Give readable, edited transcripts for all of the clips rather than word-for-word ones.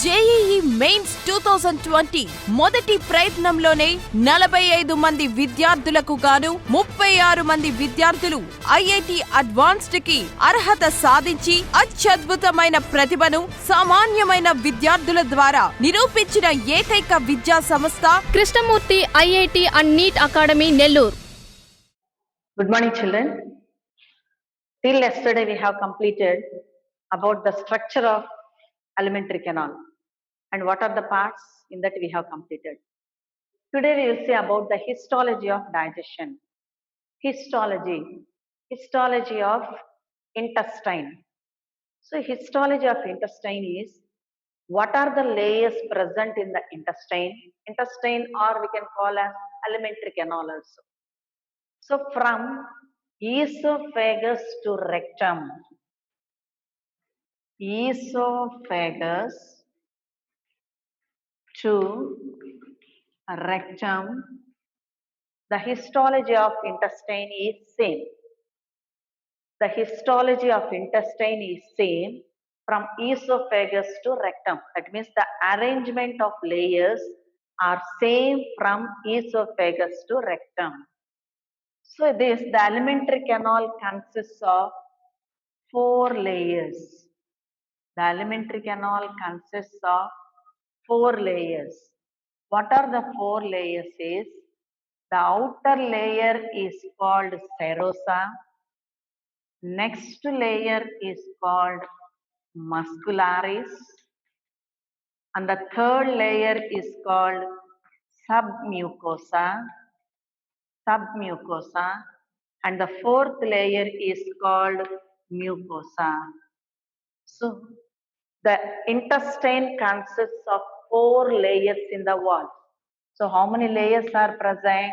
JEE mains 2020 మొదటి ప్రయత్నంలోనే 45 మంది విద్యార్థులకు గాను 36 మంది విద్యార్థులు ఐఐటి అడ్వాన్స్డ్ కి అర్హత సాధించి అత్యద్భుతమైన ప్రతిభను సామాన్యమైన విద్యార్థుల ద్వారా నిరూపించిన ఏకైక విద్యా సంస్థ Krishnamurthy IIT and NEET academy Nellore. Good morning, children. Till yesterday, we have completed about the structure of alimentary canal and what are the parts in that we have completed. Today, we will see about the histology of digestion. Histology of intestine. So, histology of intestine is what are the layers present in the intestine? Intestine, or we can call as alimentary canal also. So from esophagus to rectum, esophagus to rectum, the histology of intestine is same. The histology of intestine is same from esophagus to rectum. That means the arrangement of layers are same from esophagus to rectum. So the alimentary canal consists of 4 layers. The alimentary canal consists of 4 layers. What are the 4 layers is, the outer layer is called serosa. Next layer is called muscularis. And the third layer is called submucosa. And the fourth layer is called mucosa. So the intestine consists of 4 layers in the wall. So how many layers are present?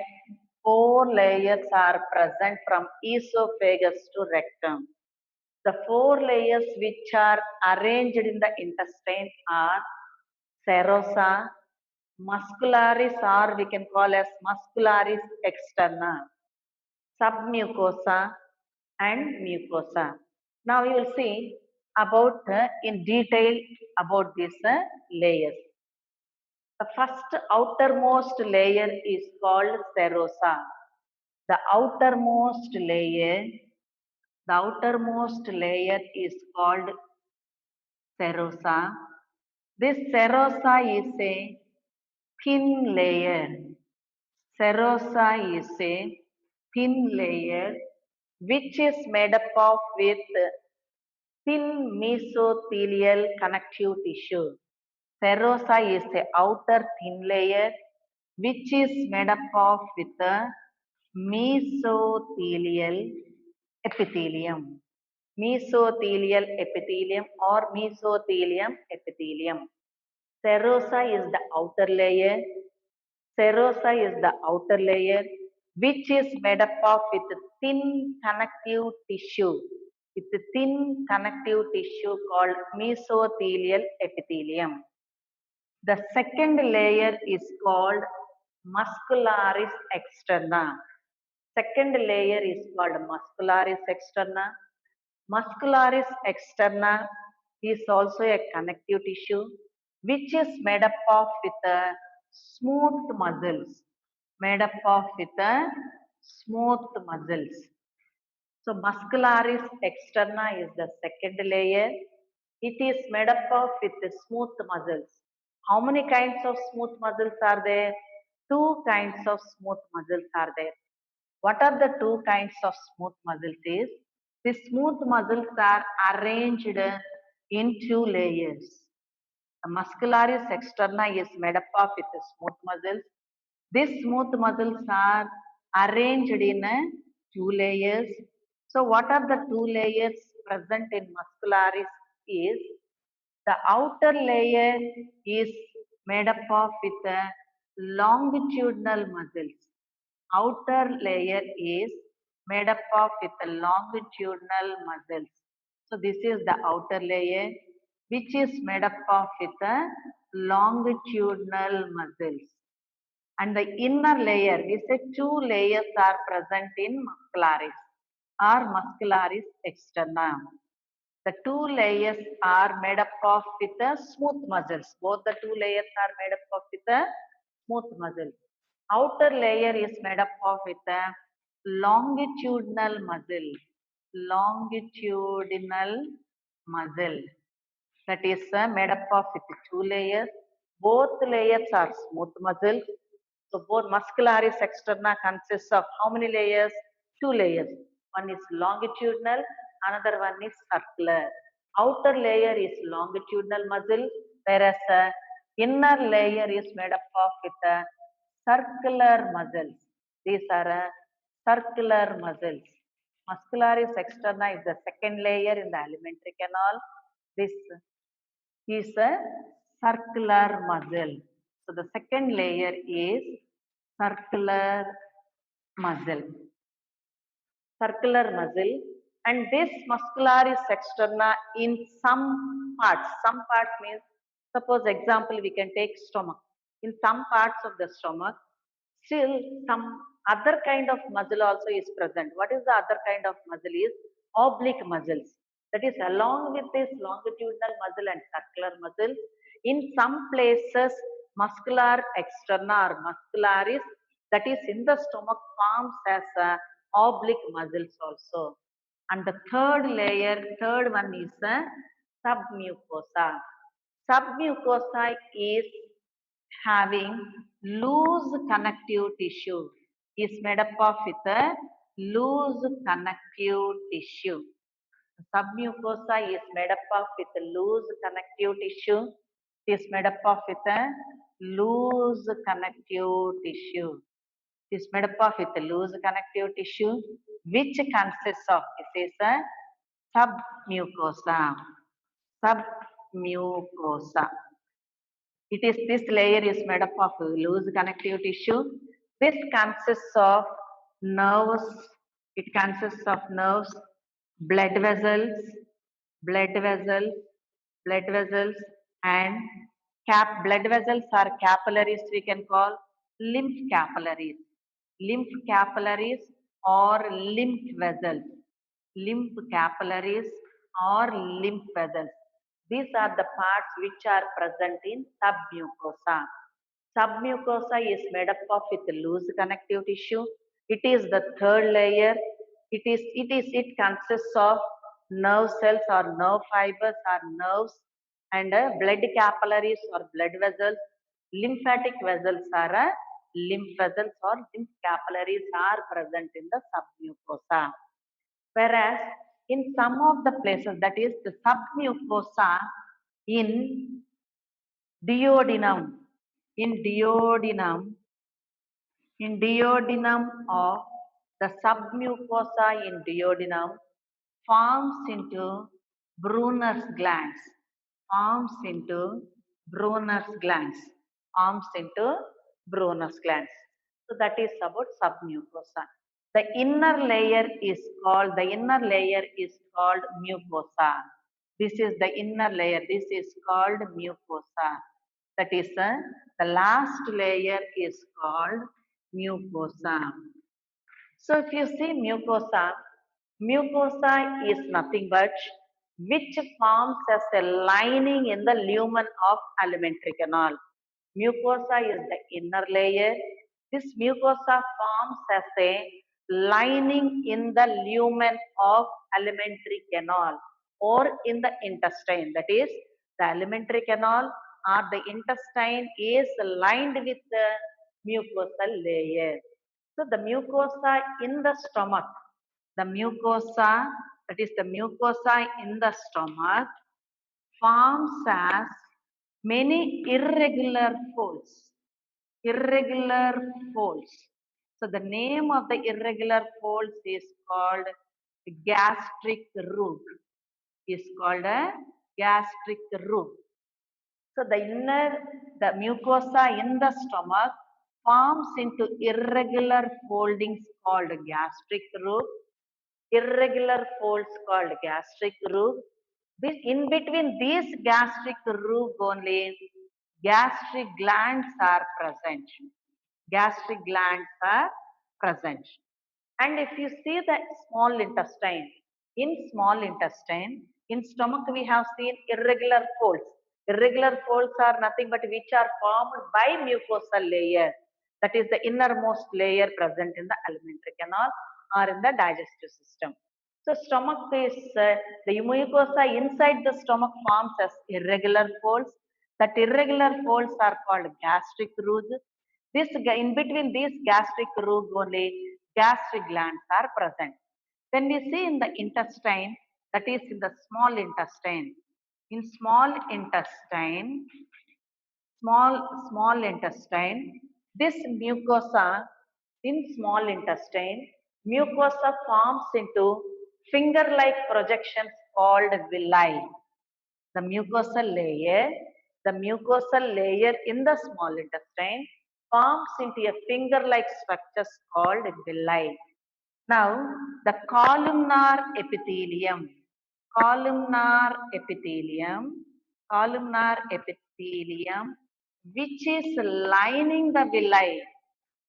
4 layers are present from esophagus to rectum. The 4 layers which are arranged in the intestine are serosa, muscularis, or we can call as muscularis externa, submucosa and mucosa. Now we will see about in detail about these layers. The first outermost layer is called serosa. The outermost layer is called serosa. This serosa is a thin layer. Serosa is a thin layer which is made up of with thin mesothelial connective tissue. Serosa is a outer thin layer which is made up of with a mesothelial epithelium. Mesothelial epithelium or mesothelium epithelium. Serosa is the outer layer. Serosa is the outer layer which is made up of with thin connective tissue. It's a thin connective tissue called mesothelial epithelium. The second layer is called muscularis externa. Second layer is called muscularis externa. Muscularis externa is also a connective tissue which is made up of with smooth muscles. Made up of with smooth muscles. So muscularis externa is the second layer. It is made up of with smooth muscles. How many kinds of smooth muscles are there? 2 kinds of smooth muscles are there. What are the 2 kinds of smooth muscles is, the smooth muscles are arranged in 2 layers. The muscularis externa is made up of with smooth muscles. These smooth muscles are arranged in 2 layers. So what are the 2 layers present in muscularis is, the outer layer is made up of with longitudinal muscles. Outer layer is made up of with longitudinal muscles. So this is the outer layer which is made up of with longitudinal muscles. And the inner layer, we say 2 layers are present in muscularis or muscularis externa. The two layers are made up of with the smooth muscles. Both the two layers are made up of with the smooth muscles. Outer layer is made up of with a longitudinal muscle. Longitudinal muscle. That is made up of with two layers. Both layers are smooth muscles. So both muscularis externa consists of how many layers? Two layers. One is longitudinal, another one is circular. Outer layer is longitudinal muscle, whereas inner layer is made up of with circular muscles. These are circular muscles. Muscularis externa is the second layer in the alimentary canal. This is a circular muscle. So the second layer is circular muscle. Circular muscle, and this muscularis externa in some parts means, suppose example we can take stomach. In some parts of the stomach, still some other kind of muscle also is present. What is the other kind of muscle is oblique muscles. That is along with this longitudinal muscle and circular muscle, in some places muscular externa or muscularis that is in the stomach forms as a oblique muscles also. And the third one is a submucosa. Submucosa is having loose connective tissue, is made up of with a loose connective tissue. Submucosa is made up of with a loose connective tissue. It is made up of with a loose connective tissue. It is made up of with a loose connective tissue, which consists of, this is a submucosa. Submucosa. It is, this layer is made up of loose connective tissue. This consists of nerves. It consists of nerves, blood vessels, blood vessels, blood vessels, and blood vessels are capillaries. We can call lymph capillaries, lymph capillaries or lymph vessels, lymph capillaries or lymph vessels. These are the parts which are present in submucosa. Submucosa is made up of with loose connective tissue. It is the third layer. It consists of nerve cells or nerve fibers or nerves, and blood capillaries or blood vessels. Lymphatic vessels are lymph vessels or lymph capillaries are present in the submucosa. Whereas in some of the places, that is the submucosa in duodenum, in duodenum, in duodenum of the submucosa in duodenum forms into Brunner's glands, forms into Brunner's glands, forms into Brunner's glands. So that is about submucosa. The inner layer is called mucosa. This is the inner layer. This is called mucosa. That is the last layer is called mucosa. So if you see mucosa, mucosa is nothing but which forms as a lining in the lumen of alimentary canal. Mucosa is the inner layer. This mucosa forms as a lining in the lumen of alimentary canal or in the intestine. That is, the alimentary canal or the intestine is lined with the mucosal layer. So the mucosa in the stomach, the mucosa, that is the mucosa in the stomach, forms as many irregular folds. Irregular folds. So the name of the irregular folds is called gastric roof. Is called a gastric roof. So the mucosa in the stomach forms into irregular foldings called gastric roof. Irregular folds called gastric roof. This, in between these gastric roof only, gastric glands are present. Gastric glands are present. And if you see the small intestine, in small intestine, In stomach, we have seen irregular folds. Irregular folds are nothing but which are formed by mucosal layer. That is the innermost layer present in the alimentary canal or in the digestive system. So stomach is the mucosa inside the stomach forms as irregular folds. That irregular folds are called gastric root. In between these gastric root only gastric glands are present. Then we see in the intestine, that is in the small intestine. In small intestine, this mucosa in small intestine, mucosa forms into finger-like projections called villi. The mucosal layer in the small intestine forms into a finger-like structures called villi. Now, the columnar epithelium, columnar epithelium, which is lining the villi.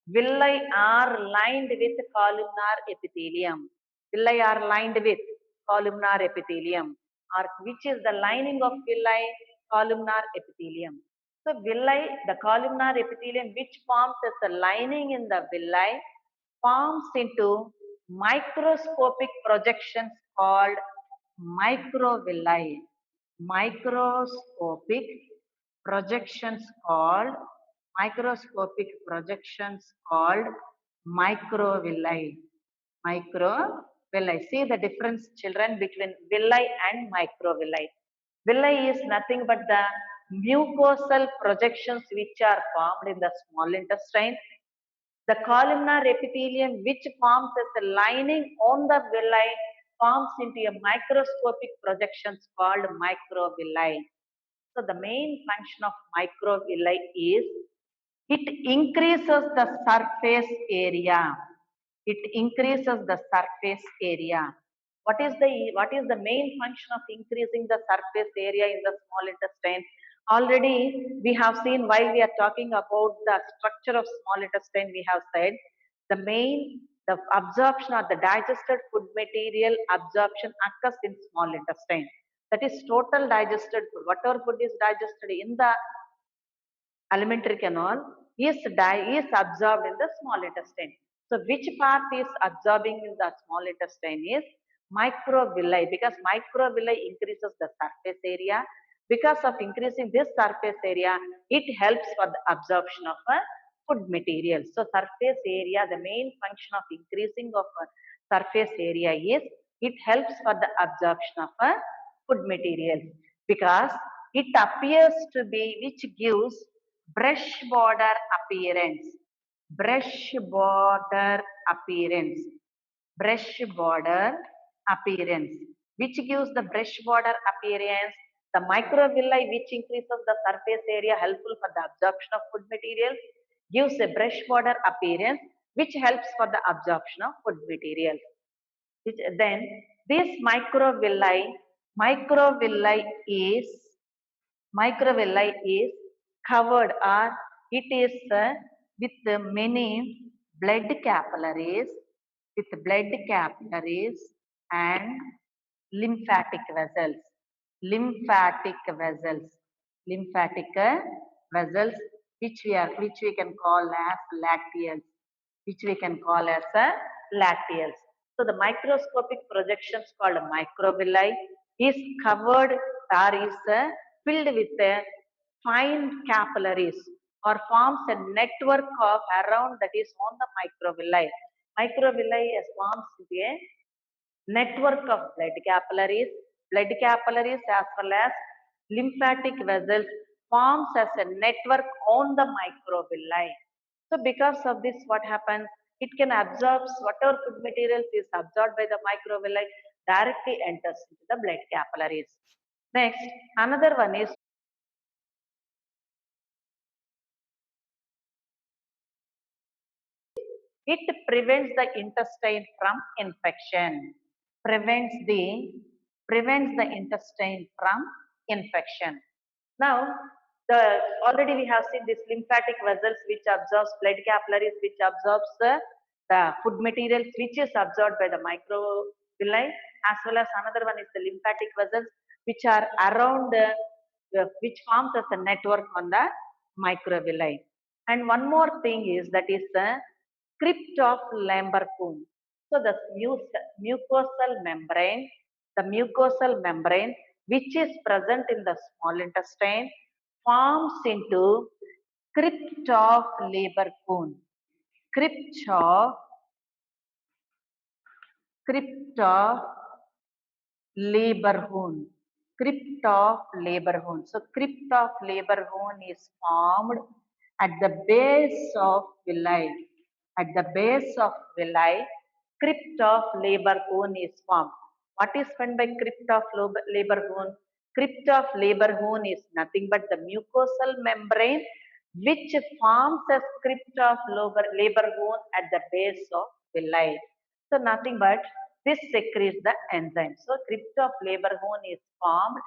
Villi are lined with columnar epithelium. Villi are lined with columnar epithelium, or which is the lining of villi, columnar epithelium. So villi, the columnar epithelium which forms as the lining in the villi, forms into microscopic projections called microvilli. Microscopic projections called microvilli. Microvilli. See the difference, children, between villi and microvilli. Villi is nothing but the mucosal projections which are formed in the small intestine. The columnar epithelium which forms as a lining on the villi forms into a microscopic projections called microvilli. So the main function of microvilli is it increases the surface area. It increases the surface area. What is the main function of increasing the surface area in the small intestine? Already we have seen while we are talking about the structure of small intestine, we have said the absorption or the digested food material absorption occurs in small intestine. That is total digested food. Whatever food is digested in the alimentary canal is absorbed in the small intestine. So which part is absorbing in the small intestine is microvilli, because microvilli increases the surface area. Because of increasing this surface area, it helps for the absorption of food material. So surface area, the main function of increasing of surface area is it helps for the absorption of food material, because it appears to be which gives brush border appearance. Brush border appearance. Brush border appearance. Which gives the brush border appearance? The microvilli which increases the surface area helpful for the absorption of food materials gives a brush border appearance which helps for the absorption of food materials. Then this microvilli is covered, or it is with many blood capillaries and lymphatic vessels. Lymphatic vessels which we can call as lacteals. So the microscopic projections called microvilli is covered or is filled with fine capillaries, or forms a network of around, that is on the microvilli. Microvilli forms a network of blood capillaries as well as lymphatic vessels forms as a network on the microvilli. So because of this, what happens? It can absorb whatever food materials is absorbed by the microvilli directly enters into the blood capillaries. Next, another one is it prevents the intestine from infection. Prevents the intestine from infection. Now, already we have seen this lymphatic vessels which absorbs blood capillaries, which absorbs the food materials which is absorbed by the microvilli. as well as another one is the lymphatic vessels, which are around, which forms as a network on the microvilli. And one more thing is that is the crypt of Lambert's. So the mucosal membrane which is present in the small intestine forms into crypt of Lambert's. Crypt of Leberhorn. Crypt of Leberhorn. So crypt of Leberhorn is formed at the base of villi. At the base of villi, crypt of Leberhorn is formed. What is meant by crypt of Leberhorn? Crypt of Leberhorn is nothing but the mucosal membrane which forms a crypt of Leberhorn at the base of villi. So nothing but this secretes the enzyme. So crypt of Leberhorn is formed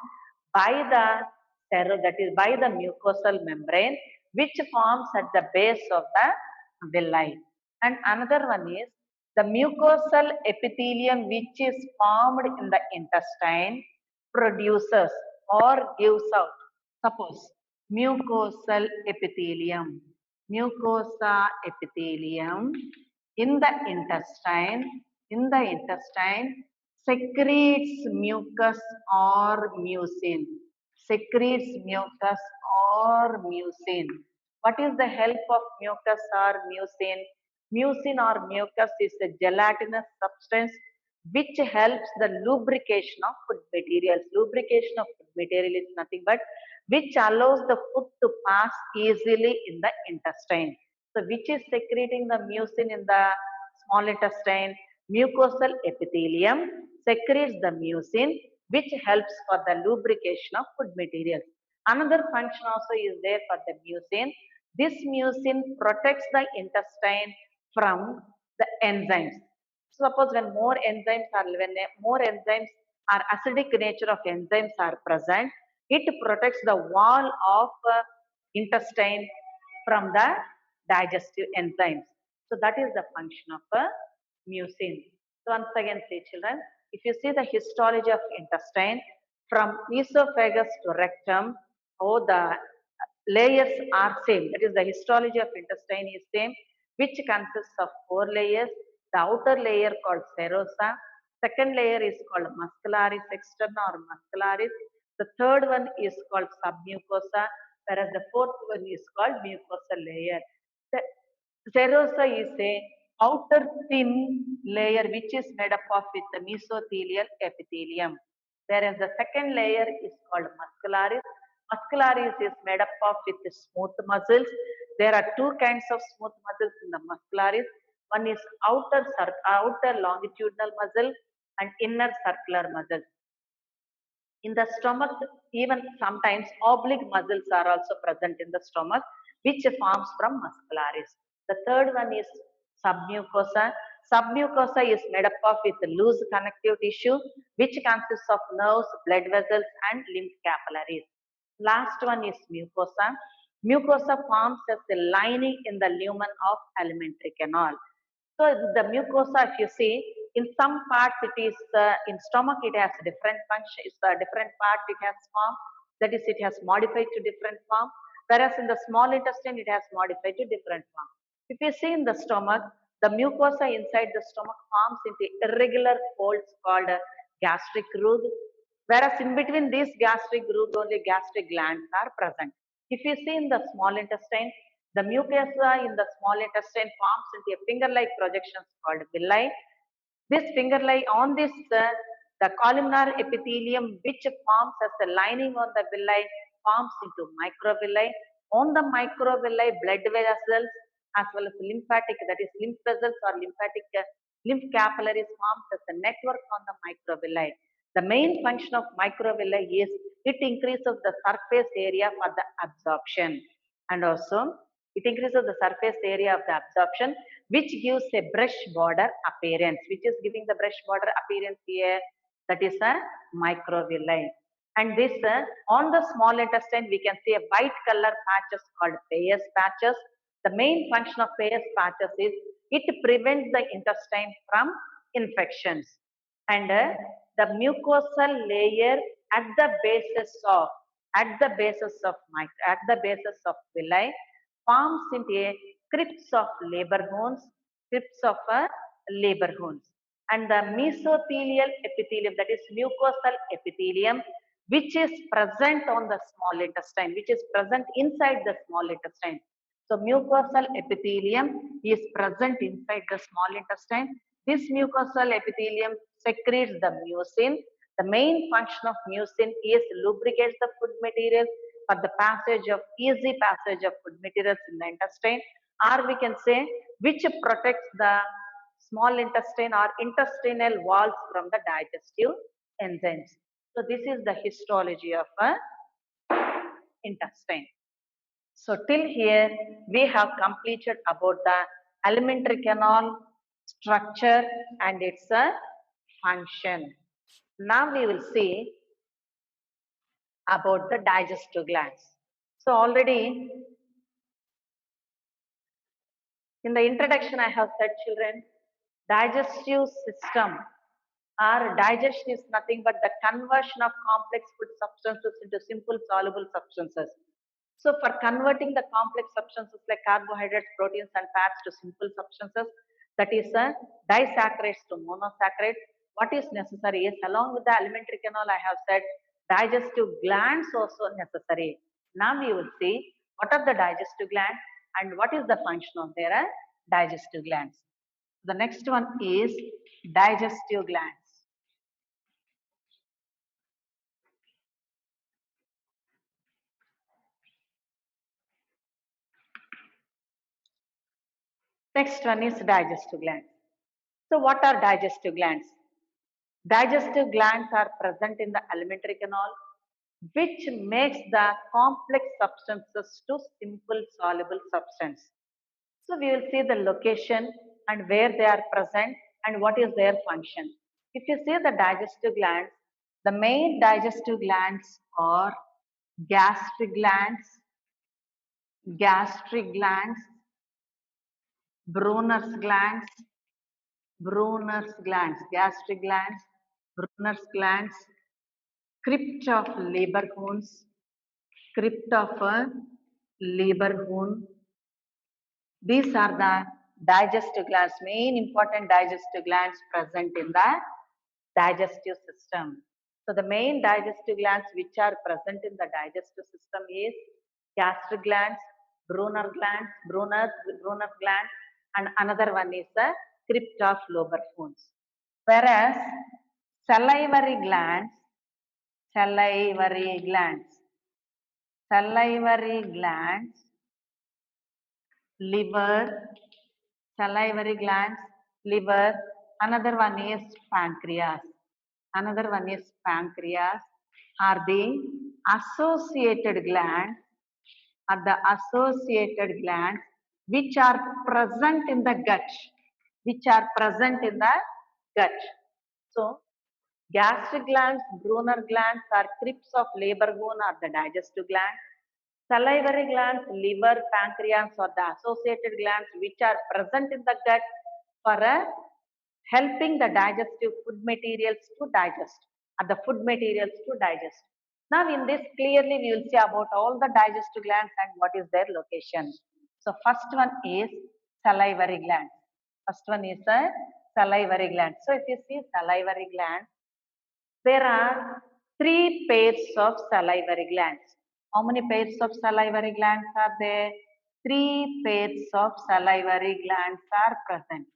by the that is by the mucosal membrane which forms at the base of the villi. And another one is the mucosal epithelium which is formed in the intestine produces or gives out. Suppose mucosal epithelium. Mucosa epithelium in the intestine secretes mucus or mucin. Secretes mucus or mucin. What is the help of mucus or mucin? Mucin or mucus is a gelatinous substance which helps the lubrication of food materials. Lubrication of food material is nothing but which allows the food to pass easily in the intestine. So which is secreting the mucin in the small intestine? Mucosal epithelium secretes the mucin which helps for the lubrication of food materials. Another function also is there for the mucin. This mucin protects the intestine from the enzymes. Suppose when more enzymes are acidic nature of enzymes are present, it protects the wall of intestine from the digestive enzymes. So that is the function of mucin. So once again say children, if you see the histology of intestine from esophagus to rectum, the layers are same. That is the histology of intestine is same, which consists of 4 layers. The outer layer called serosa, second layer is called muscularis externa or muscularis. The third one is called submucosa, whereas the fourth one is called mucosal layer. The serosa is a outer thin layer which is made up of with the mesothelial epithelium, whereas the second layer is called muscularis. Muscularis is made up of with smooth muscles. There are two kinds of smooth muscles in the muscularis. One is outer longitudinal muscle and inner circular muscle. In the stomach, even sometimes oblique muscles are also present in the stomach, which forms from muscularis. The third one is submucosa. Submucosa is made up of with loose connective tissue, which consists of nerves, blood vessels, and lymph capillaries. Last one is mucosa. Mucosa forms as the lining in the lumen of alimentary canal. So the mucosa, if you see, in some parts it is in stomach it has different function. It's a different part it has form. That is, it has modified to different form. Whereas in the small intestine it has modified to different form. If you see in the stomach, the mucosa inside the stomach forms into irregular folds called gastric root. Whereas in between these gastric root only gastric glands are present. If you see in the small intestine, the mucosa in the small intestine forms into a finger-like projections called villi. This finger-like on this, the columnar epithelium which forms as a lining on the villi forms into microvilli. On the microvilli, blood vessels as well as lymphatic, that is lymph vessels or lymph capillaries forms as a network on the microvilli. The main function of microvilli is it increases the surface area for the absorption, and also it increases the surface area of the absorption, which gives a brush border appearance. Which is giving the brush border appearance here? That is a microvilli. And this on the small intestine we can see a white color patches called Peyer's patches. The main function of Peyer's patches is it prevents the intestine from infections. And the mucosal layer at the basis of villi forms into a crypts of labor horns, and the mesothelial epithelium, that is mucosal epithelium, which is present on the small intestine, which is present inside the small intestine. So mucosal epithelium is present inside the small intestine. This mucosal epithelium secretes the mucin. The main function of mucin is lubricates the food material for the easy passage of food materials in the intestine, or we can say which protects the small intestine or intestinal walls from the digestive enzymes. So this is the histology of a intestine. So till here we have completed about the alimentary canal structure and its function. Now we will see about the digestive glands. So already in the introduction I have said, children, digestive system or digestion is nothing but the conversion of complex food substances into simple soluble substances. So for converting the complex substances like carbohydrates, proteins and fats to simple substances, that is disaccharides to monosaccharides, what is necessary is, along with the alimentary canal I have said, digestive glands also necessary. Now we will see what are the digestive glands and what is the function of their digestive glands. The next one is digestive glands. Next one is digestive glands. So what are digestive glands? Digestive glands are present in the alimentary canal, which makes the complex substances to simple soluble substance. So we will see the location and where they are present and what is their function. If you see the digestive glands, the main digestive glands are gastric glands, Brunner's glands, gastric glands, Brunner's glands, crypt of Lieberkühn's, These are the digestive glands, main important digestive glands present in the digestive system. So the main digestive glands which are present in the digestive system is gastric glands, Brunner gland, and another one is the crypt of Lieberkühn's. Whereas salivary glands, liver, another one is pancreas. Are the associated glands, which are present in the gut. So gastric glands, Brunner glands are crypts of Lieberkühn are the digestive glands. Salivary glands, liver, pancreas are the associated glands which are present in the gut for helping the digestive food materials to digest. Now in this clearly we will see about all the digestive glands and what is their location. So first one is salivary gland. So if you see salivary gland, there are 3 pairs of salivary glands. How many pairs of salivary glands are there? 3 pairs of salivary glands are present.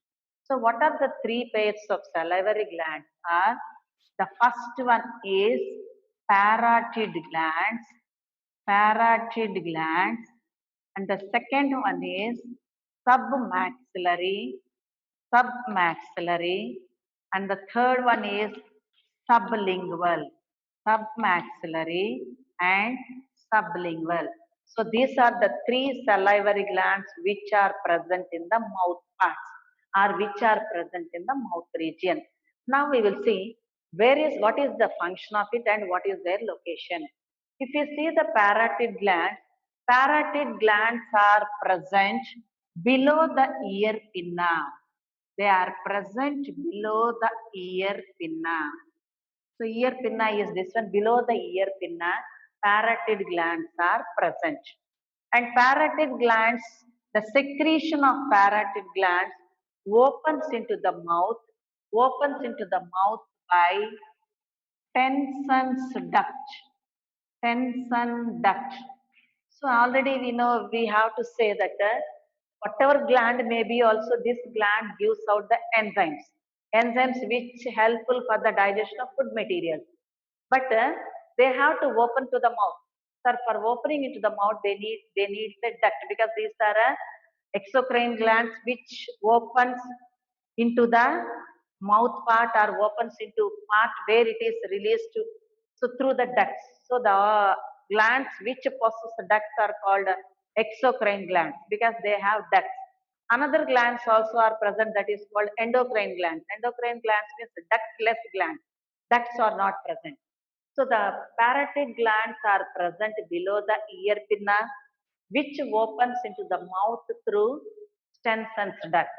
So what are the 3 pairs of salivary glands are? The first one is parotid glands, and the second one is submaxillary, and the third one is sublingual, submaxillary and sublingual. So these are the 3 salivary glands which are present in the mouth parts or which are present in the mouth region. Now we will see what is the function of it and what is their location. If you see the parotid glands are present below the ear pinna. They are present below the ear pinna. So ear pinna is this one. Below the ear pinna, parotid glands are present. And parotid glands, the secretion of parotid glands opens into the mouth by Tenson's duct. Tenson duct. So already we know we have to say that whatever gland may be also this gland gives out the enzymes. Enzymes which helpful for the digestion of food materials. But they have to open to the mouth. Sir, for opening into the mouth they need the duct because these are exocrine glands which opens into the mouth part or opens into part where it is released to, so through the ducts. So the glands which possess the ducts are called exocrine glands because they have ducts. Another glands also are present that is called endocrine glands. Endocrine glands means ductless glands. Ducts are not present. So the parotid glands are present below the ear pinna, which opens into the mouth through Stenson's duct.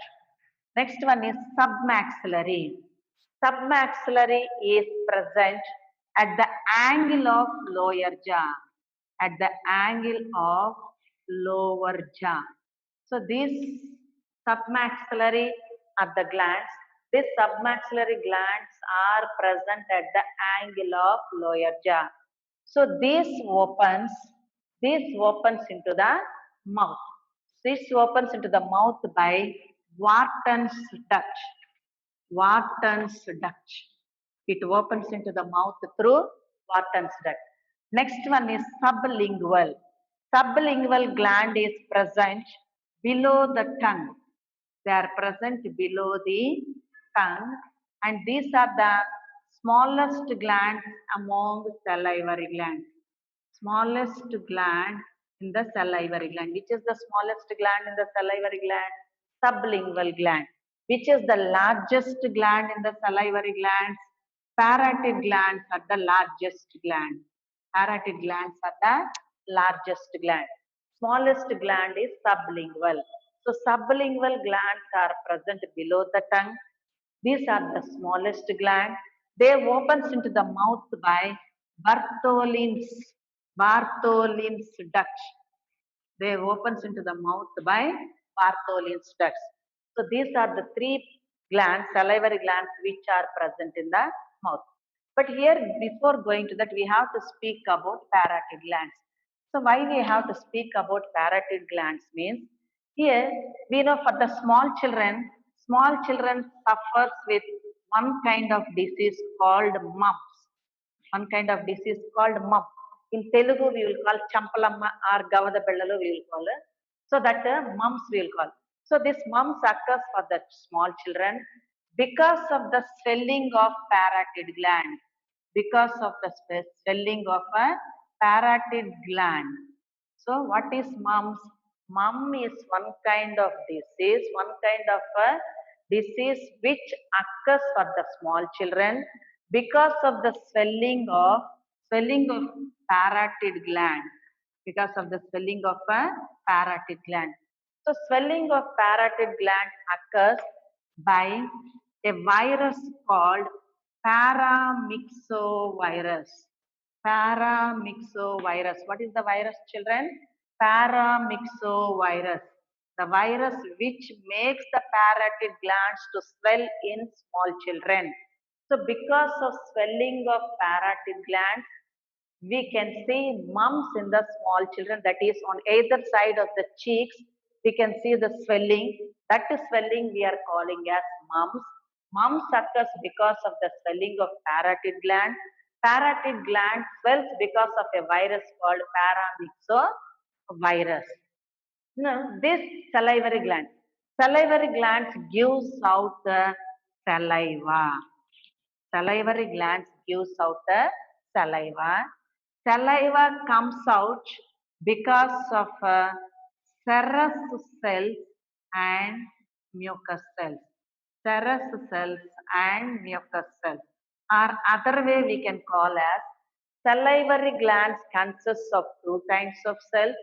Next one is submaxillary. Submaxillary is present at the angle of lower jaw. At the angle of lower jaw. So these submaxillary are the glands. These submaxillary glands are present at the angle of lower jaw. So this opens into the mouth. This opens into the mouth by Wharton's duct. Wharton's duct. It opens into the mouth through Wharton's duct. Next one is sublingual. Sublingual gland is present below the tongue. They are present below the tongue, and these are the smallest glands among salivary glands. Smallest gland in the salivary gland. Which is the smallest gland in the salivary gland? Sublingual gland. Which is the largest gland in the salivary glands? Parotid glands are the largest gland. Parotid glands are the largest gland. Smallest gland is sublingual. So sublingual glands are present below the tongue. These are the smallest gland. They opens into the mouth by Bartholin's duct. They opens into the mouth by Bartholin's ducts. So these are the three glands, salivary glands, which are present in the mouth. But here, before going to that, we have to speak about parotid glands. So why we have to speak about parotid glands means, here we know for the small children suffers with one kind of disease called mumps. One kind of disease called mumps. In Telugu, we will call Champalamma or Gavada Bellalu, we will call it. So that mumps we will call. So this mumps occurs for the small children because of the swelling of parotid gland. Because of the swelling of a parotid gland. So what is mumps? Mum is one kind of disease, which occurs for the small children because of the swelling of parotid gland. Because of the swelling of a parotid gland. So swelling of parotid gland occurs by a virus called paramyxovirus. Paramyxovirus. What is the virus, children? Paramyxovirus. The virus which makes the parotid glands to swell in small children. So because of swelling of parotid glands, we can see mumps in the small children, that is on either side of the cheeks. We can see the swelling. That swelling we are calling as mumps. Mumps occurs because of the swelling of parotid gland. Parotid gland swells because of a virus called paramyxovirus. Now, this salivary glands gives out the saliva. Salivary glands gives out the saliva. Saliva comes out because of serous cells and mucus cells. Serous cells and mucus cells. Or other way we can call as salivary glands consists of two kinds of cells.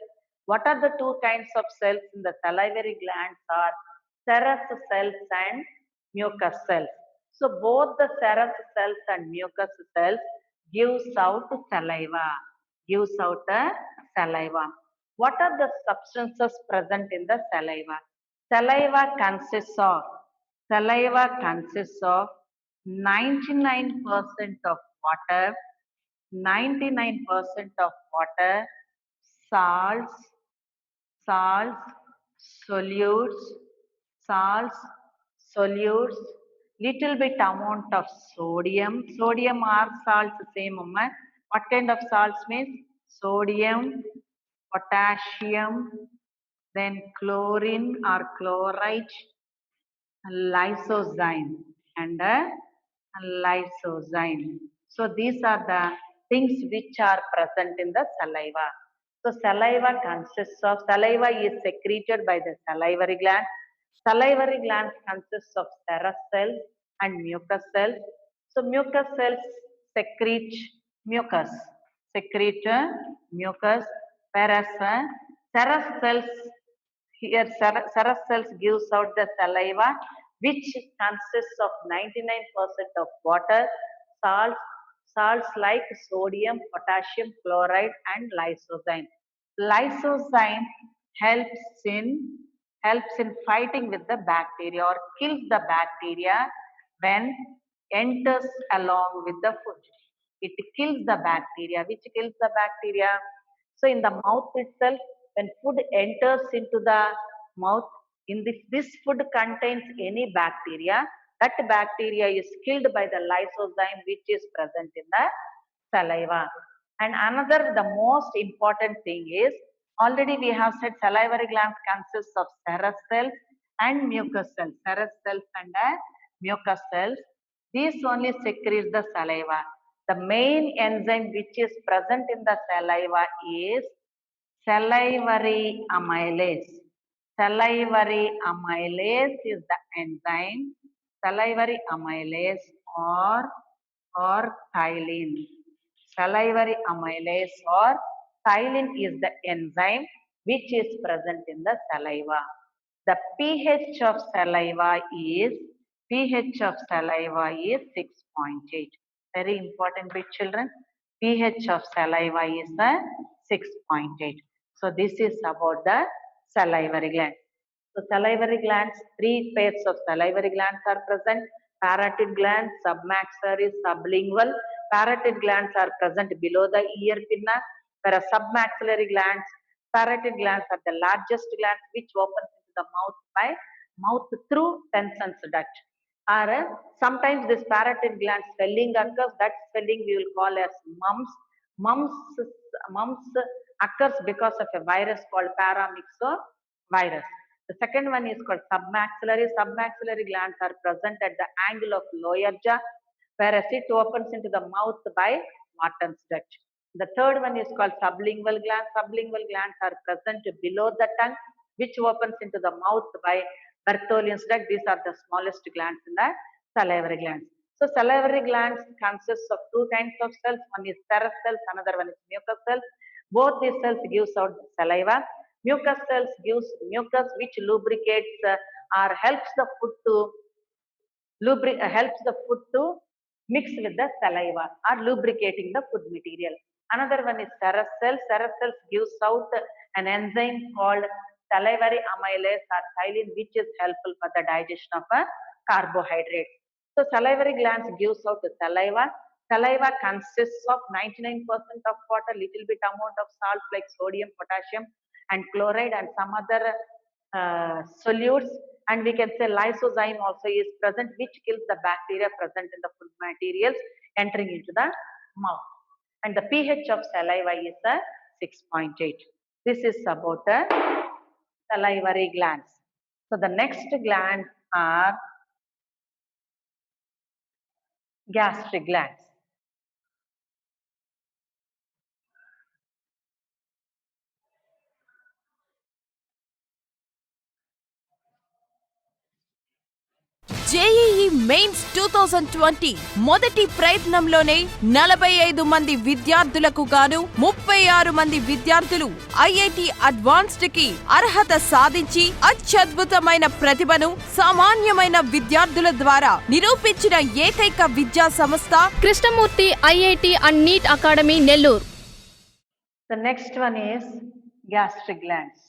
What are the two kinds of cells in the salivary glands? Are serous cells and mucus cells. So both the serous cells and mucous cells gives out saliva, gives out a saliva. What are the substances present in the saliva? Saliva consists of 99% of water, 99% of water, salts, salts, solutes, salts, solutes, little bit amount of sodium. Sodium or salts same amount. What kind of salts means? Sodium, potassium, then chlorine or chloride, lysozyme and lysozyme. So these are the things which are present in the saliva. So saliva is secreted by the salivary gland. Salivary glands consists of serous cells and mucous cells. So mucous cells secrete mucus, secrete mucus, whereas serous cells here, serous cells gives out the saliva, which consists of 99% of water, salts, salts like sodium, potassium, chloride, and lysozyme. Lysozyme helps in helps in fighting with the bacteria or kills the bacteria when enters along with the food. It kills the bacteria. Which kills the bacteria? So in the mouth itself, when food enters into the mouth, this food contains any bacteria, that bacteria is killed by the lysozyme which is present in the saliva. And another, the most important thing is, already we have said salivary glands consists of serous cells and mucous cells. Serous cells and mucous cells. These only secrete the saliva. The main enzyme which is present in the saliva is salivary amylase. Salivary amylase is the enzyme. Salivary amylase or ptyalin. Salivary amylase or ptyalin is the enzyme which is present in the saliva. The pH of saliva is 6.8. Very important bit, children. pH of saliva is the 6.8. So this is about the salivary gland. So salivary glands, three pairs of salivary glands are present. Parotid glands, submaxillary, sublingual. Parotid glands are present below the ear pinna, whereas submaxillary glands, parotid glands are the largest glands which opens into the mouth by mouth through Tenson's duct. Or sometimes this parotid gland swelling occurs. That swelling we will call as mumps. Mumps occurs because of a virus called paramyxovirus. The second one is called submaxillary. Submaxillary glands are present at the angle of lower jaw, whereas it opens into the mouth by Wharton's duct. The third one is called sublingual glands. Sublingual glands are present below the tongue, which opens into the mouth by Bartholin's duct. These are the smallest glands in the salivary glands. So salivary glands consists of two kinds of cells. One is serous cells, another one is mucous cells. Both these cells gives out saliva. Mucous cells gives mucus which lubricates or helps the food to mix with the saliva or lubricating the food material. Another one is serous cells. Serous cells gives out an enzyme called salivary amylase or ptyalin, which is helpful for the digestion of carbohydrates. So salivary glands gives out the saliva. Saliva consists of 99% of water, little bit amount of salt like sodium, potassium, and chloride, and some other solutes. And we can say lysozyme also is present, which kills the bacteria present in the food materials entering into the mouth. And the pH of saliva is 6.8. This is about salivary glands. So the next glands are gastric glands. JEE mains 2020 మొదటి ప్రయత్నంలోనే 45 మంది విద్యార్థులకు గాను 36 మంది విద్యార్థులు IIT advanced కి అర్హత సాధించి అత్యద్భుతమైన ప్రతిభను సామాన్యమైన విద్యార్థుల ద్వారా నిరూపించిన ఏకైక విద్యా సంస్థ Krishnamurthy IIT and NEET academy Nellore. The next one is gastric glands.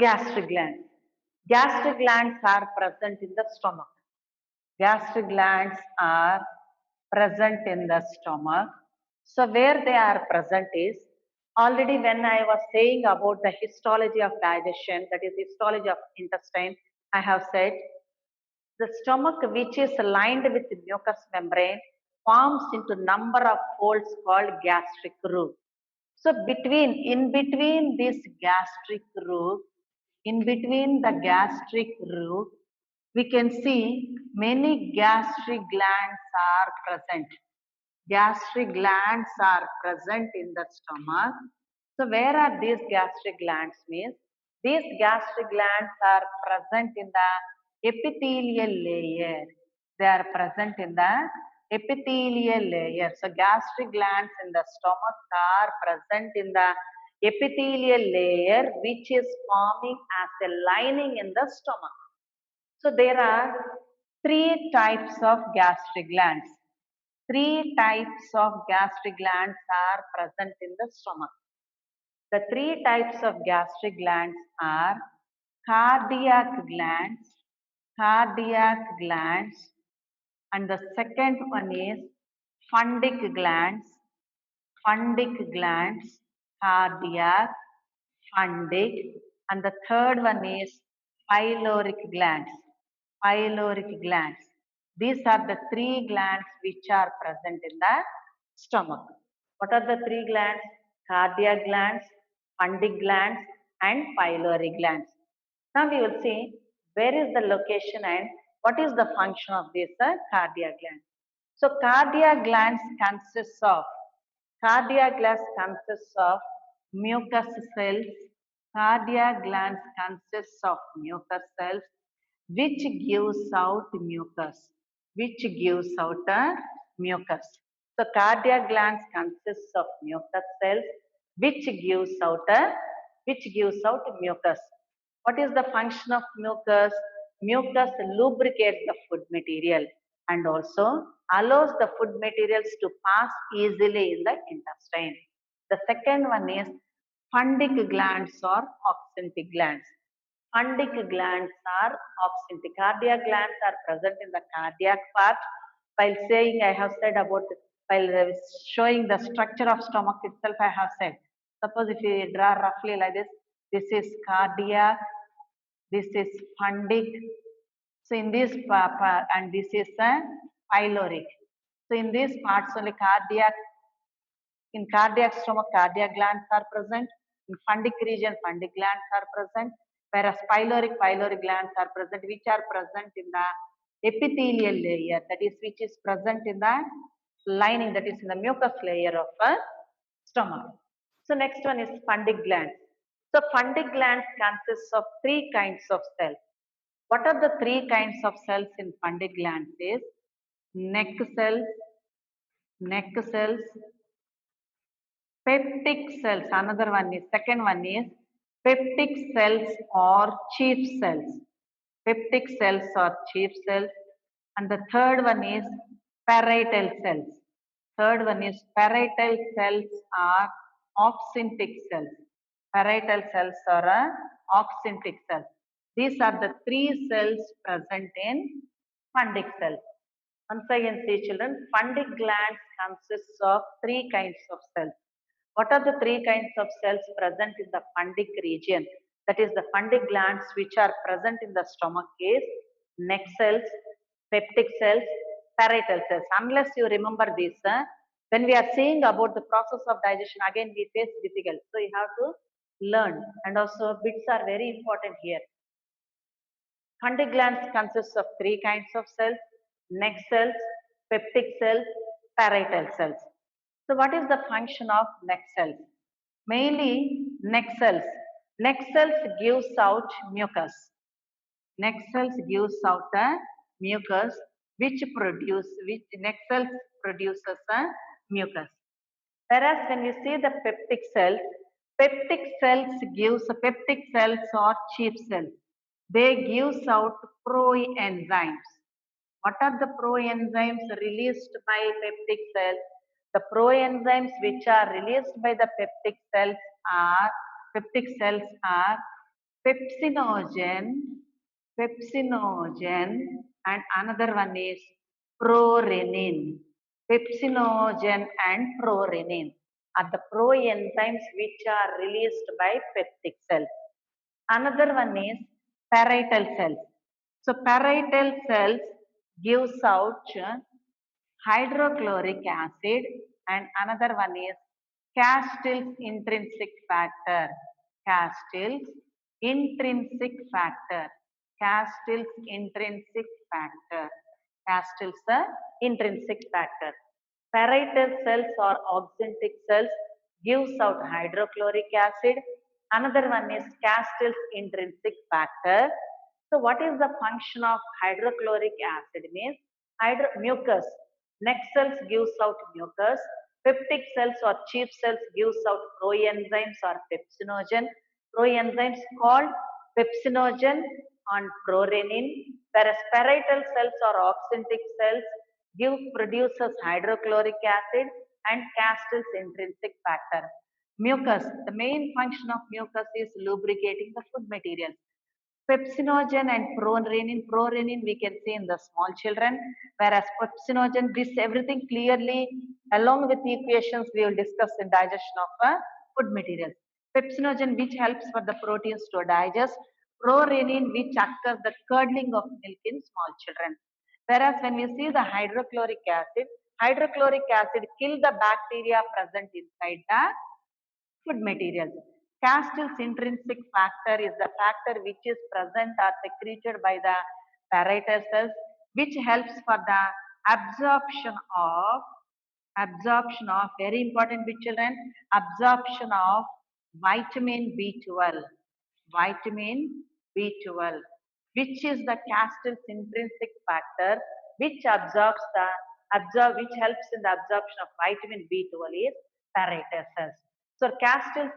Gastric glands. Gastric glands are present in the stomach. Gastric glands are present in the stomach. So where they are present is, already when I was saying about the histology of digestion, that is histology of intestine, I have said the stomach, which is lined with mucous membrane, forms into number of folds called gastric roof. So in between this gastric roof, in between the gastric roof, we can see many gastric glands are present. Gastric glands are present in the stomach. So where are these gastric glands means? These gastric glands are present in the epithelial layer. They are present in the epithelial layer. So gastric glands in the stomach are present in the epithelial layer, which is forming as a lining in the stomach. So there are three types of gastric glands. Three types of gastric glands are present in the stomach. The three types of gastric glands are cardiac glands, and the second one is fundic glands, cardiac, fundic, and the third one is pyloric glands, These are the three glands which are present in the stomach. What are the three glands? Cardiac glands, fundic glands, and pyloric glands. Now we will see where is the location and what is the function of this cardiac gland. So cardiac glands consists of mucous cells. Cardiac glands consists of mucous cells which gives out mucus. So cardiac glands consists of mucous cells which gives out mucus. What is the function of mucus? Mucus lubricates the food material and also allows the food materials to pass easily in the intestine. The second one is fundic glands or oxyntic glands. Fundic glands are oxyntic. Cardiac glands are present in the cardiac part. While showing the structure of stomach itself, I have said. Suppose if you draw roughly like this is cardiac, this is fundic. So in this and this is pyloric. So in these parts only in cardiac stomach, cardiac glands are present. In fundic region, fundic glands are present. Whereas pyloric glands are present, which are present in the epithelial layer, that is which is present in the lining, that is in the mucous layer of a stomach. So next one is fundic glands. So fundic glands consists of three kinds of cells. What are the three kinds of cells in fundic glands is neck cells, peptic cells. Another one is, second one is peptic cells or chief cells. And the third one is parietal cells. Parietal cells are oxyntic cells. These are the three cells present in fundic cells. Once again see children, fundic glands consists of three kinds of cells. What are the three kinds of cells present in the fundic region? That is the fundic glands which are present in the stomach is neck cells, peptic cells, parietal cells. Unless you remember this, when we are saying about the process of digestion, again we face difficult. So you have to learn, and also bits are very important here. Fundic glands consists of three kinds of cells: neck cells, peptic cells, parietal cells. So what is the function of neck cells? Mainly neck cells. Neck cells gives out mucus. Neck cells gives out a mucus which neck cells produces a mucus. Whereas when we see the peptic cells or chief cells. They gives out proenzymes. What are the proenzymes released by peptic cells? The proenzymes which are released by the peptic cells are pepsinogen, pepsinogen, and another one is prorenin. Pepsinogen and prorenin are the proenzymes which are released by peptic cells. Another one is parietal cells. So parietal cells gives out hydrochloric acid and another one is Castle's intrinsic factor. Castle's intrinsic factor. Castle's intrinsic factor. Castle's the intrinsic factor. Parietal cells or oxyntic cells gives out hydrochloric acid. Another one is Castle's intrinsic factor. So what is the function of hydrochloric acid? Means mucus. Neck cells gives out mucus. Peptic cells or chief cells gives out proenzymes or pepsinogen. Proenzymes called pepsinogen and prorenin. Whereas parietal cells or oxyntic cells produces hydrochloric acid and Castle's intrinsic factor. Mucus. The main function of mucus is lubricating the food materials. Pepsinogen and prorenin we can see in the small children, whereas pepsinogen, this everything clearly along with the equations we will discuss in digestion of food materials. Pepsinogen which helps for the proteins to digest, prorenin which occurs the curdling of milk in small children. Whereas when we see the hydrochloric acid kill the bacteria present inside the food materials. Castle's intrinsic factor is the factor which is present or secreted by the parietal cells, which helps for the absorption of very important big children, absorption of vitamin B12, vitamin B12, which is the Castle's intrinsic factor, which which helps in the absorption of vitamin B12 is parietal cells. So Castle's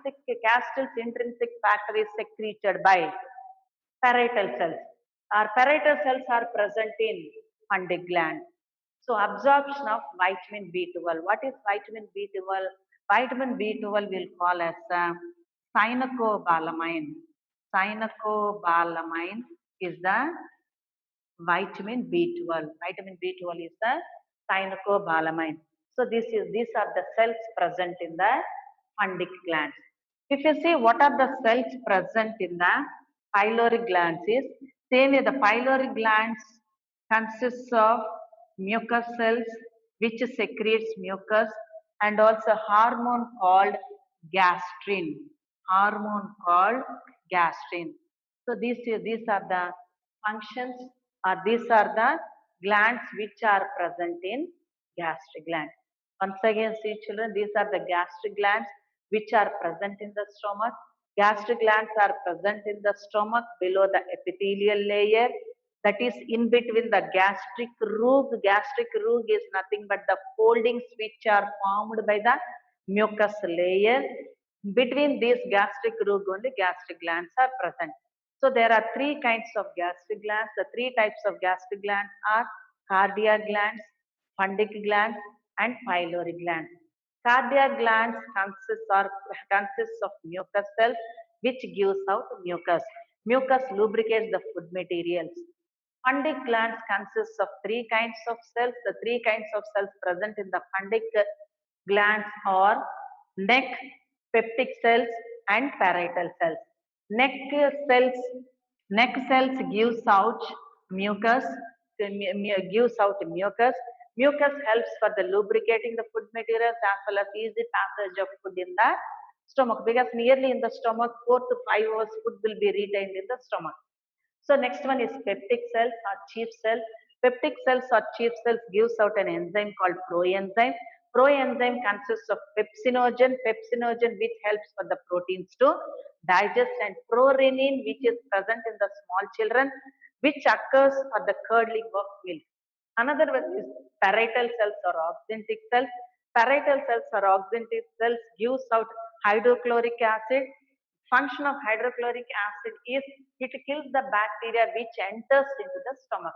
intrinsic factor is secreted by parietal cells. Our parietal cells are present in fundic gland. So absorption of vitamin B12. What is vitamin B12? Vitamin B12 we'll call as cyanocobalamin. Cyanocobalamin is the vitamin B12. Vitamin B12 is the cyanocobalamin. So these are the cells present in the fundic glands. If you see what are the cells present in the pyloric glands is, same way the pyloric glands consists of mucus cells which secretes mucus and also hormone called gastrin. Hormone called gastrin. So these are the functions or these are the glands which are present in gastric gland. Once again see children, these are the gastric glands which are present in the stomach. Gastric glands are present in the stomach below the epithelial layer, that is in between the gastric roof. Gastric roof is nothing but the foldings which are formed by the mucus layer. Between these gastric roof only gastric glands are present. So there are three kinds of gastric glands. The three types of gastric glands are cardiac glands, fundic glands, and pyloric glands. Cardiac glands consists of mucus cells which gives out mucus. Mucus lubricates the food materials. Fundic glands consists of three kinds of cells. The three kinds of cells present in the fundic glands are neck, peptic cells, and parietal cells. Neck cells gives out mucus. Mucus helps for the lubricating the food materials as well as easy passage of food in the stomach, because nearly in the stomach 4 to 5 hours food will be retained in the stomach. So next one is peptic cells or chief cells. Peptic cells or chief cells gives out an enzyme called proenzyme. Proenzyme consists of pepsinogen, which helps for the proteins to digest, and prorenin, which is present in the small children, which occurs for the curdling of milk. Another one is parietal cells or oxyntic cells. Parietal cells or oxyntic cells gives out hydrochloric acid. Function of hydrochloric acid is it kills the bacteria which enters into the stomach.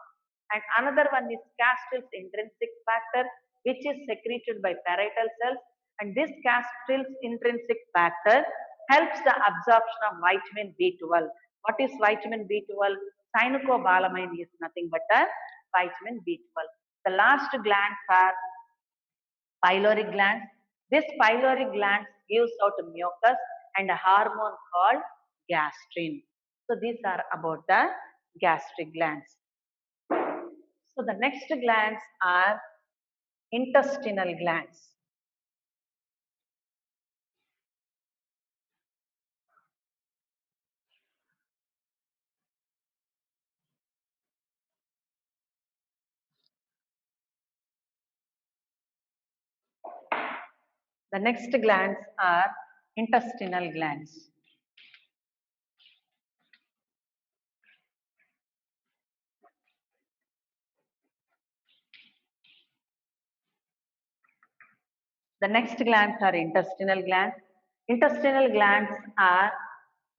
And another one is Castle's intrinsic factor, which is secreted by parietal cells. And this Castle's intrinsic factor helps the absorption of vitamin B12. What is vitamin B12? Cyanocobalamin is nothing but a vitamin B12. The last glands are pyloric glands. This pyloric glands gives out mucus and a hormone called gastrin. So these are about the gastric glands. So the next glands are intestinal glands. The next glands are intestinal glands. The next glands are intestinal glands. Intestinal glands are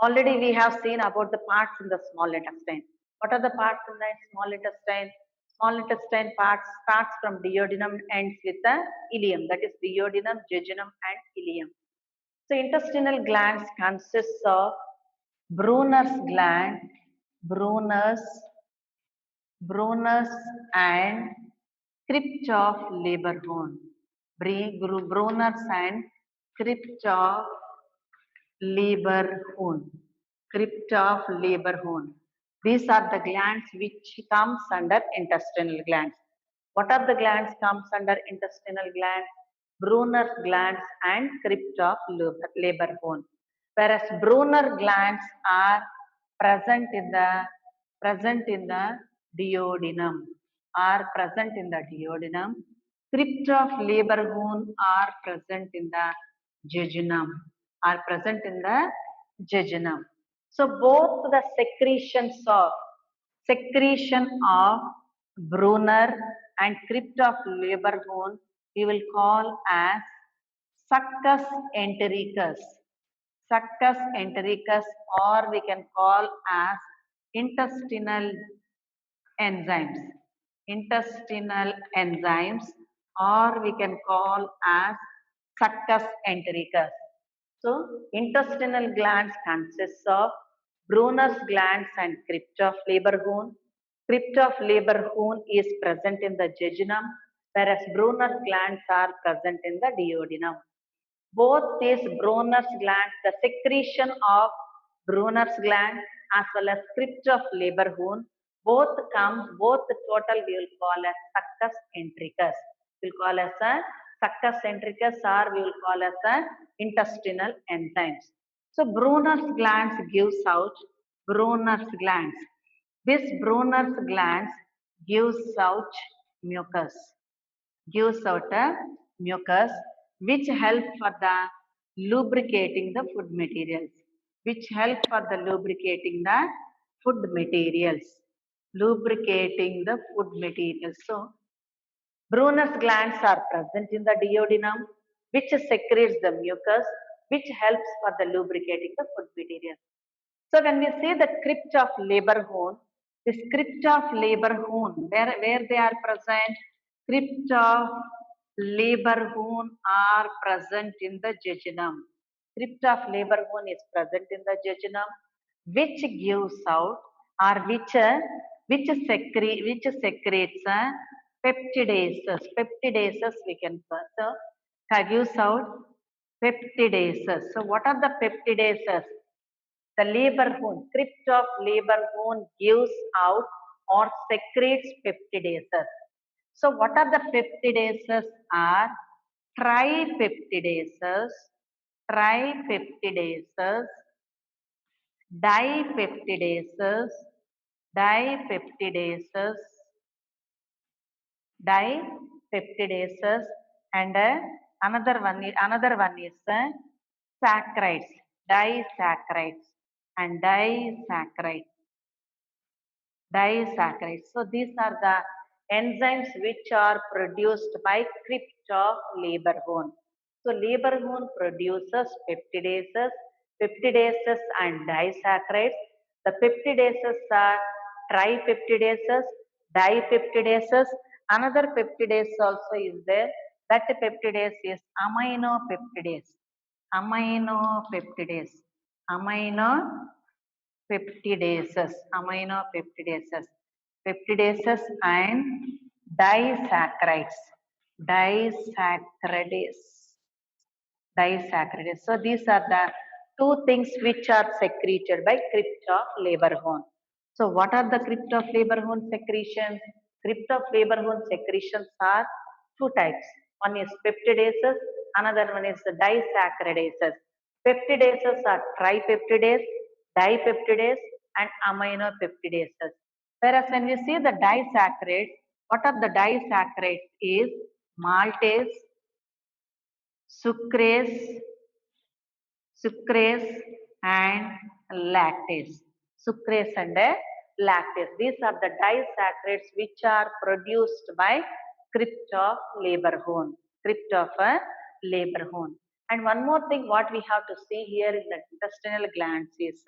already we have seen about the parts in the small intestine. What are the parts in the small intestine? Small intestine parts starts from duodenum, ends with the ileum. That is duodenum, jejunum, and ileum. So intestinal glands consists of Brunner's gland, Brunner's and crypt of Leberhorn. Brunner's and crypt of Leberhorn. Crypt of Leberhorn. These are the glands which comes under intestinal glands. What are the glands comes under intestinal glands? Brunner's glands and crypt of Leberhorn. Whereas Brunner glands are present in the duodenum. Crypt of Leberhorn are present in the jejunum. So both the secretion of Brunner and crypt of Leberhorn we will call as succus entericus. Or we can call as intestinal enzymes. Or we can call as succus entericus. So intestinal glands consists of Brunner's glands and crypt of Leberhorn. Crypt of Leberhorn is present in the jejunum, whereas Brunner's glands are present in the duodenum. Both these Brunner's glands, the secretion of Brunner's gland as well as crypt of Leberhorn, both total we will call as succus entericus. We will call as a succus entericus or we will call as a intestinal enzymes. So Brunner's glands gives out Brunner's glands. This Brunner's glands gives out mucus. Which help for the lubricating the food materials. So Brunner's glands are present in the duodenum, which secretes the mucus, which helps for the lubricating the food materials. So when we say the crypt of Leberhorn, this crypt of Leberhorn, where they are present, crypt of Leberhorn are present in the jejunum. Crypt of Leberhorn is present in the jejunum, which gives out or which secretes peptidases. Peptidases we can gives out peptidases. So what are the peptidases? The Leberhorn, crypt of Leberhorn gives out or secretes peptidases. So what are the peptidases? Are tripeptidases, dipeptidases, and another one is saccharides, disaccharides and disaccharides. So these are the enzymes which are produced by Krebs Leberhorn. So Leberhorn produces peptidases and disaccharides. The peptidases are tripeptidases, dipeptidases. Another peptidase also is there. That peptidase is aminopeptidase. Aminopeptidase. Peptidases and disaccharides, disaccharides, disaccharides. So these are the two things which are secreted by Krebs-Leberhorn. So what are the Krebs-Leberhorn secretions? Krebs-Leberhorn secretions are two types. One is peptidases, another one is the disaccharadases. Peptidases are tripeptidase, dipeptidase and aminopeptidases. Whereas when we see the disaccharides, what are the disaccharides is maltase, sucrase, sucrase and lactase. Sucrase and lactase. These are the disaccharides which are produced by Krebs-Leberhorn. Krebs-Leberhorn. And one more thing what we have to see here in the intestinal glands is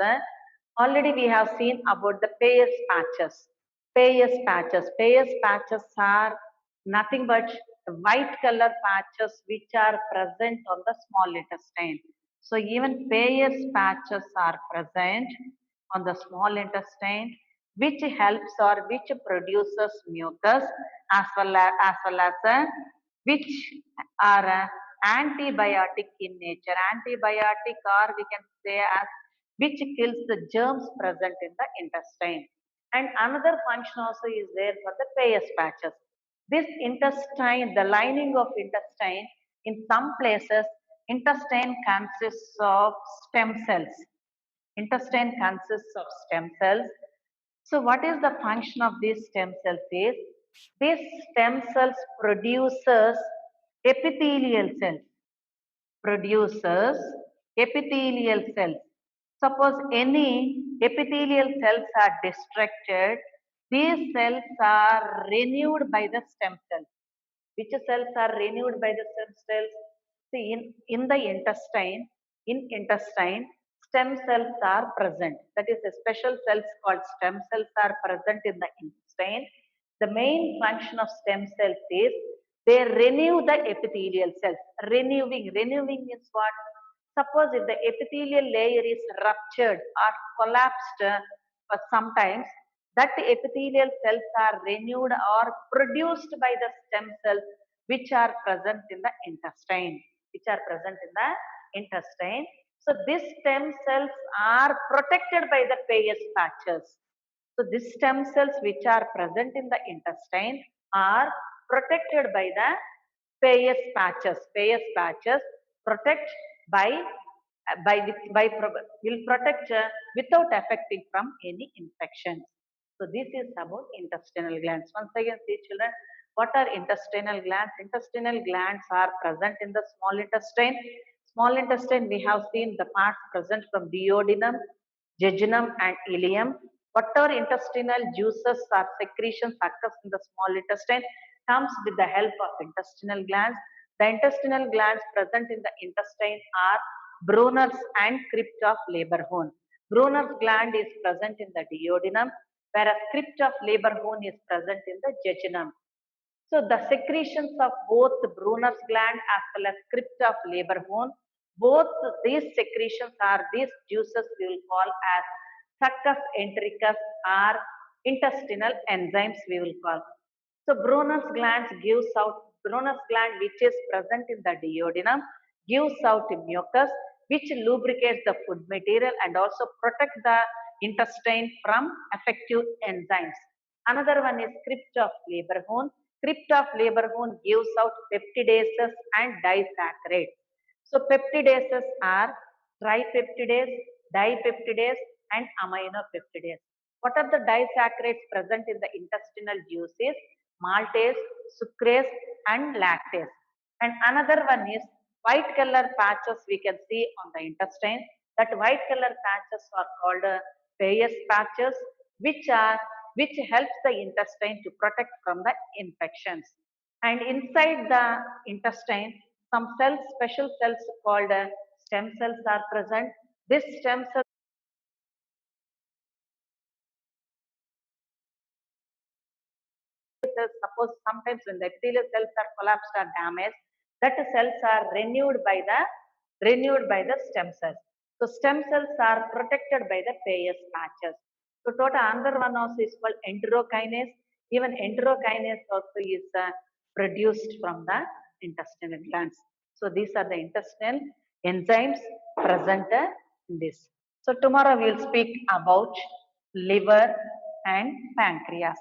already we have seen about the Peyer's patches. Peyer's patches. Peyer's patches are nothing but white color patches which are present on the small intestine. So even Peyer's patches are present on the small intestine, which helps or which produces mucus as well as which are antibiotic in nature. Antibiotic, or we can say as which kills the germs present in the intestine. And another function also is there for the Peyer's patches. This intestine, the lining of intestine, in some places, intestine consists of stem cells. Intestine consists of stem cells. So what is the function of these stem cells is, these stem cells produces epithelial cells. Produces epithelial cells. Suppose any epithelial cells are destructed, these cells are renewed by the stem cells. Which cells are renewed by the stem cells? See, in the intestine, stem cells are present. That is, a special cells called stem cells are present in the intestine. The main function of stem cells is they renew the epithelial cells. Renewing means what? Suppose if the epithelial layer is ruptured or collapsed sometimes, that epithelial cells are renewed or produced by the stem cells which are present in the intestine. So these stem cells are protected by the Peyer's patches. So these stem cells which are present in the intestine are protected by the Peyer's patches. Peyer's patches protect will protect without affecting from any infections. So this is about intestinal glands. Once again, see children, what are intestinal glands? Intestinal glands are present in the small intestine. Small intestine, we have seen the parts present from duodenum, jejunum and ileum. Whatever intestinal juices or secretions occurs in the small intestine comes with the help of intestinal glands. The intestinal glands present in the intestine are Brunner's and Krebs-Leberhorn. Brunner's gland is present in the duodenum, whereas Krebs-Leberhorn is present in the jejunum. So the secretions of both Brunner's gland as well as Krebs-Leberhorn, both these secretions are these juices we will call as succus entericus or intestinal enzymes we will call. So Brunner's gland which is present in the duodenum gives out mucus which lubricates the food material and also protect the intestine from effective enzymes. Another one is Krebs-Leberhorn. Krebs-Leberhorn gives out peptidases and disaccharides. So peptidases are tripeptidase, dipeptidase and aminopeptidase. What are the disaccharides present in the intestinal juices? Maltase, sucrase and lactase. And another one is white color patches we can see on the intestine. That white color patches are called Peyer's patches, which helps the intestine to protect from the infections. And inside the intestine, some cells, special cells called stem cells are present. This stem cells suppose sometimes when the epithelial cells are collapsed or damaged, that cells are renewed by the stem cells. So stem cells are protected by the Peyer's patches. So total another one also is called enterokinase. Even enterokinase also is produced from the intestinal glands. So these are the intestinal enzymes present in this. So tomorrow we will speak about liver and pancreas.